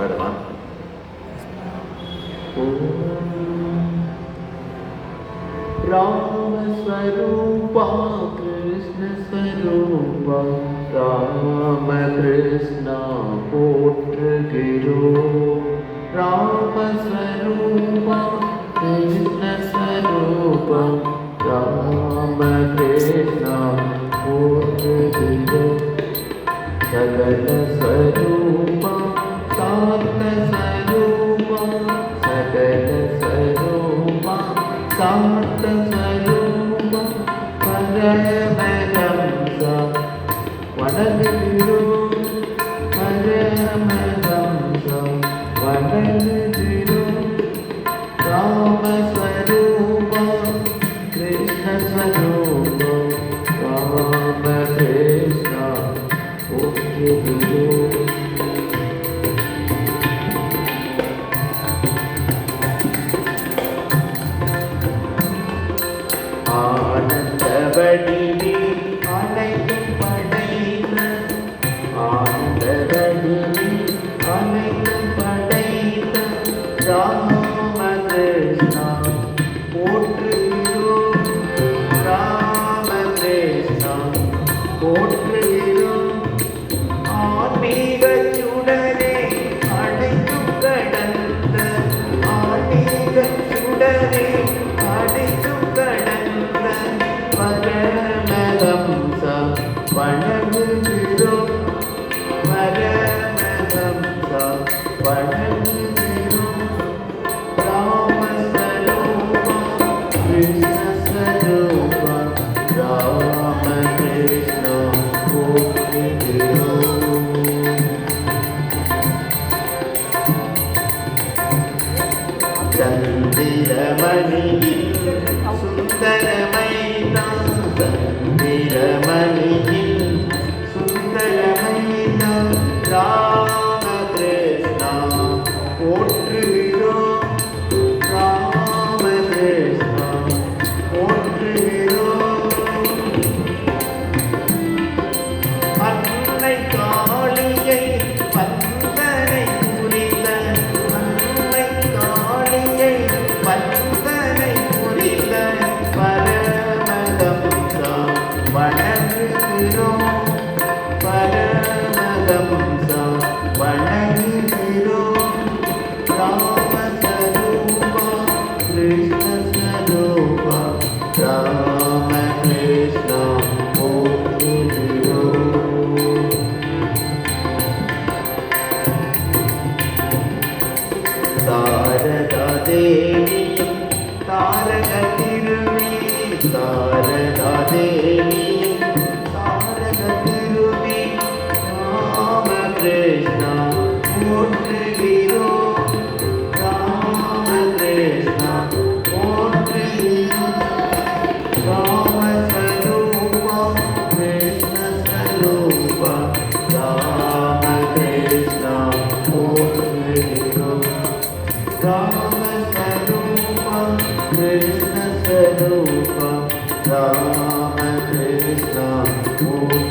பாடுவான். ராமஸ்வரூபா கிருஷ்ணஸ்வரூபா ராமகிருஷ்ணா போற்றுகிறோம். ராமஸ்வரூபா கிருஷ்ணஸ்வரூபா ராமகிருஷ்ணா போற்றுகிறோம். சகலஸ்வரூபா சாந்தஸ்வரூபா சகலஸ்வரூபா சாந்தஸ்வரூபா பரமஹம்சா வணங்குகிறோம். பரமஹம்சா வணங்குகிறோம். ராமஸ்வரூபா கிருஷ்ணஸ்வரூபா ராமகிருஷ்ணா போற்றுகிறோம். ஆனந்தவடிவே அனைத்தும் படைத்த ஆனந்தவடிவே அனைத்தும் படைத்த ராமகிருஷ்ணா போற்றுகிறோம். ராமகிருஷ்ணா போற்றுகிறோம். ஆன்மீக சுடரே அனைத்தும் கடந்த ஆன்மீக சுடரே அனைத்தும் கடந்த பரமஹம்சா வணங்குகிறோம். பரமஹம்சா வணங்குகிறோம். ராமஸ்வரூபா கிருஷ்ணஸ்வரூபா ராமகிருஷ்ணா போற்றுகிறோம். சந்திரமணியில் சுந்தரமைதான் சந்திரமணியில் சுந்தரமைதான் ராமகிருஷ்ணா போற்றுகிறோம். ராமகிருஷ்ணா போற்றுகிறோம். அன்னை காளியை வந்தனை புரிந்த அன்னை காளியை வந்தனை புரிந்த பரமஹம்சா வணங்குகிறோம். பரமஹம்சா வணங்குகிறோம். ராமஸ்வரூபா கிருஷ்ணஸ்வரூபா ராமகிருஷ்ணா போற்றுகிறோம். சாரதா தேவியும் தாரக திருவே சாரதா தேவியும் தாரக திருவே ராமகிருஷ்ணா போற்றுகிறோம். ராமகிருஷ்ணா போற்றுகிறோம். ராமஸ்வரூபா கிருஷ்ணஸ்வரூபா ராமகிருஷ்ணா போற்றுகிறோம். ராமஸ்வரூபா கிருஷ்ணஸ்வரூபா ராமகிருஷ்ணா போற்றுகிறோம்.